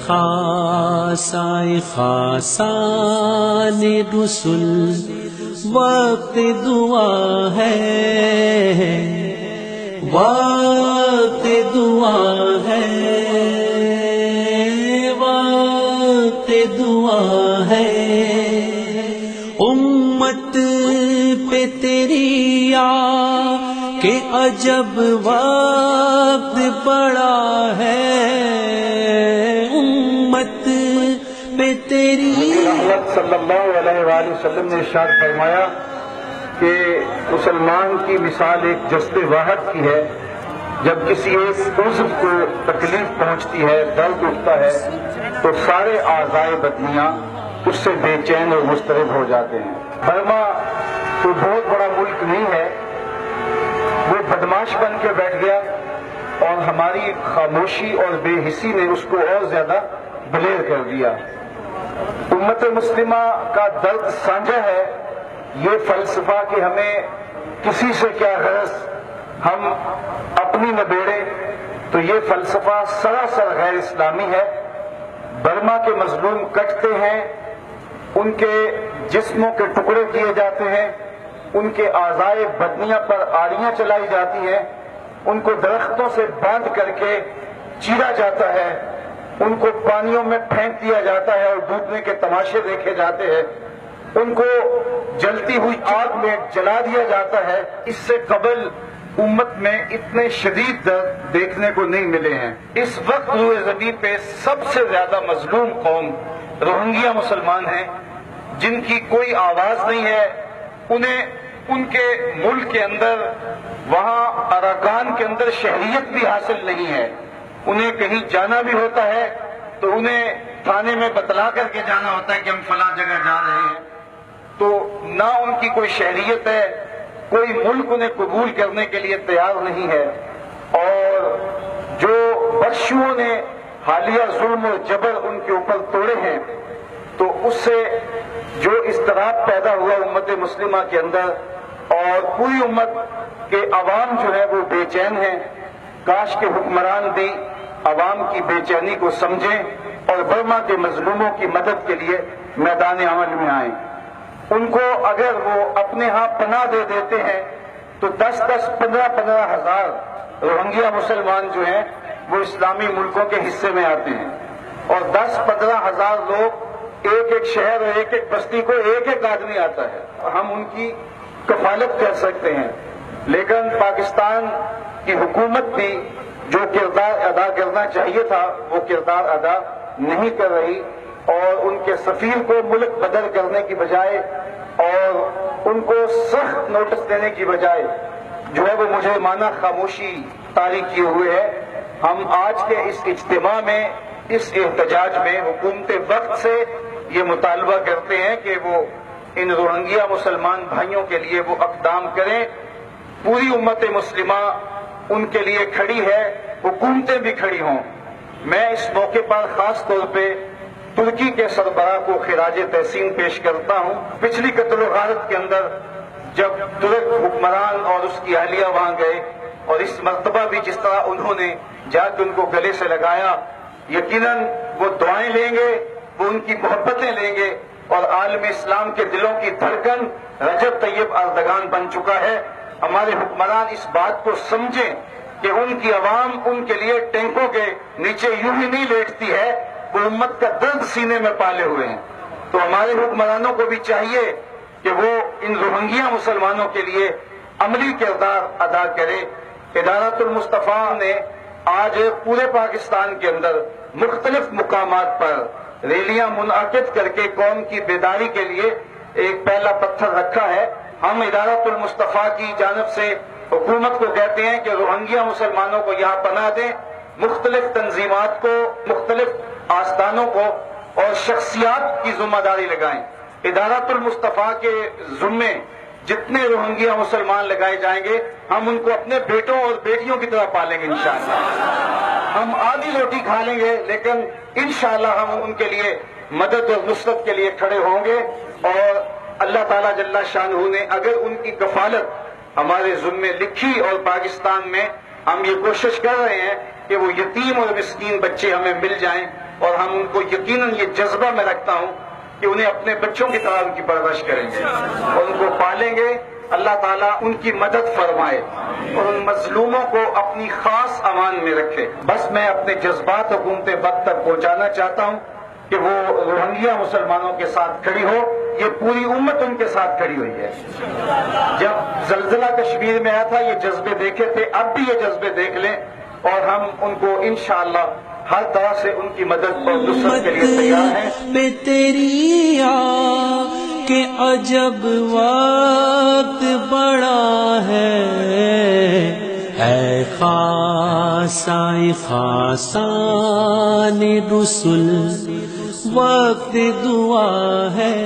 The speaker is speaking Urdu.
خاصائے خاصان رسل وقت دعا ہے، وقت دعا ہے، وقت دعا ہے۔ امت پہ تیری کہ عجب وقت پڑا ہے، امت پہ تیری۔ محمد صلی اللہ علیہ وآلہ وسلم نے ارشاد فرمایا کہ مسلمان کی مثال ایک جسد واحد کی ہے، جب کسی ایک عضو کو تکلیف پہنچتی ہے، درد اٹھتا ہے تو سارے اعضائے بدنیاں اس سے بے چین اور مضطرب ہو جاتے ہیں۔ برما کوئی بہت بڑا ملک نہیں ہے، وہ بدماش بن کے بیٹھ گیا اور ہماری خاموشی اور بے حسی نے اس کو اور زیادہ دلیر کر دیا۔ امت مسلمہ کا درد سانجا ہے، یہ فلسفہ کہ ہمیں کسی سے کیا غرض، ہم اپنی نبیڑے، تو یہ فلسفہ سراسر غیر اسلامی ہے۔ برما کے مظلوم کٹتے ہیں، ان کے جسموں کے ٹکڑے کیے جاتے ہیں، ان کے اعضائے بدنیاں پر آڑیاں چلائی جاتی ہیں، ان کو درختوں سے باندھ کر کے چیرا جاتا ہے، ان کو پانیوں میں پھینک دیا جاتا ہے اور ڈوبنے کے تماشے دیکھے جاتے ہیں، ان کو جلتی ہوئی آگ میں جلا دیا جاتا ہے۔ اس سے قبل امت میں اتنے شدید درد دیکھنے کو نہیں ملے ہیں۔ اس وقت روئے زمین پہ سب سے زیادہ مظلوم قوم روہنگیا مسلمان ہیں، جن کی کوئی آواز نہیں ہے، انہیں ان کے ملک کے اندر، وہاں اراکان کے اندر شہریت بھی حاصل نہیں ہے۔ انہیں کہیں جانا بھی ہوتا ہے تو انہیں تھانے میں بتلا کر کے جانا ہوتا ہے کہ ہم فلاں جگہ جا رہے ہیں، تو نہ ان کی کوئی شہریت ہے، کوئی ملک انہیں قبول کرنے کے لیے تیار نہیں ہے۔ اور جو بدشوں نے حالیہ ظلم و جبر ان کے اوپر توڑے ہیں، تو اس سے جو اضطراب پیدا ہوا امت مسلمہ کے اندر، اور پوری امت کے عوام جو ہے وہ بے چین ہیں۔ کاش کے حکمران بھی عوام کی بے چینی کو سمجھیں اور برما کے مظلوموں کی مدد کے لیے میدان عمل میں آئیں۔ ان کو اگر وہ اپنے ہاں پناہ دے دیتے ہیں تو 10-10، 15-15 ہزار روہنگیا مسلمان جو ہیں وہ اسلامی ملکوں کے حصے میں آتے ہیں، اور 10-15 ہزار لوگ ایک ایک شہر اور ایک ایک بستی کو ایک ایک آدمی آتا ہے، ہم ان کی کفالت کر سکتے ہیں۔ لیکن پاکستان کی حکومت بھی جو کردار ادا کرنا چاہیے تھا وہ کردار ادا نہیں کر رہی، اور ان کے سفیر کو ملک بدر کرنے کی بجائے اور ان کو سخت نوٹس دینے کی بجائے جو ہے وہ مجھے مانا خاموشی طاری کیے ہوئے ہے۔ ہم آج کے اس اجتماع میں، اس احتجاج میں حکومت وقت سے یہ مطالبہ کرتے ہیں کہ وہ ان روہنگیا مسلمان بھائیوں کے لیے وہ اقدام کریں۔ پوری امت مسلمہ ان کے لیے کھڑی ہے، حکومتیں بھی کھڑی ہوں۔ میں اس موقع پر خاص طور پہ ترکی کے سربراہ کو خراج تحسین پیش کرتا ہوں۔ پچھلی قتل و غارت کے اندر جب ترک حکمران اور اس کی اہلیہ وہاں گئے، اور اس مرتبہ بھی جس طرح انہوں نے جا کے ان کو گلے سے لگایا، یقیناً وہ دعائیں لیں گے، وہ ان کی محبتیں لیں گے، اور عالم اسلام کے دلوں کی دھڑکن رجب طیب اردگان بن چکا ہے۔ ہمارے حکمران اس بات کو سمجھیں کہ ان کی عوام ان کے لیے ٹینکوں کے نیچے یوں ہی نہیں لیٹتی ہے، وہ امت کا درد سینے میں پالے ہوئے ہیں۔ تو ہمارے حکمرانوں کو بھی چاہیے کہ وہ ان روہنگیا مسلمانوں کے لیے عملی کردار ادا کرے۔ ادارۃ المصطفیٰ نے آج پورے پاکستان کے اندر مختلف مقامات پر ریلیاں منعقد کر کے قوم کی بیداری کے لیے ایک پہلا پتھر رکھا ہے۔ ہم ادارۃ المصطفیٰ کی جانب سے حکومت کو کہتے ہیں کہ روہنگیا مسلمانوں کو یہاں پناہ دیں، مختلف تنظیمات کو، مختلف آستانوں کو اور شخصیات کی ذمہ داری لگائیں۔ ادارۃ المصطفیٰ کے ذمے جتنے روہنگیا مسلمان لگائے جائیں گے، ہم ان کو اپنے بیٹوں اور بیٹیوں کی طرح پالیں گے انشاءاللہ۔ ہم آدھی روٹی کھا لیں گے لیکن انشاءاللہ ہم ان کے لیے مدد اور نصرت کے لیے کھڑے ہوں گے، اور اللہ تعالیٰ جل شانہ نے اگر ان کی کفالت ہمارے ذمے لکھی، اور پاکستان میں ہم یہ کوشش کر رہے ہیں کہ وہ یتیم اور مسکین بچے ہمیں مل جائیں، اور ہم ان کو یقیناً یہ جذبہ میں رکھتا ہوں کہ انہیں اپنے بچوں کی طرح ان کی پرورش کریں گے اور ان کو پالیں گے. اللہ تعالیٰ ان کی مدد فرمائے اور ان مظلوموں کو اپنی خاص امان میں رکھے. بس میں اپنے جذبات حکومت وقت تک پہنچانا چاہتا ہوں کہ وہ روہنگیا مسلمانوں کے ساتھ کھڑی ہو. یہ پوری امت ان کے ساتھ کھڑی ہوئی ہے. جب زلزلہ کشمیر میں آیا تھا یہ جذبے دیکھے تھے, اب بھی یہ جذبے دیکھ لیں اور ہم ان کو انشاءاللہ ہر طرح سے ان کی مدد اور نصرت کے لیے تیار ہیں. پہ تیری کہ عجب وقت بڑا ہے, اے خاصائے خاصان رسل وقت دعا ہے.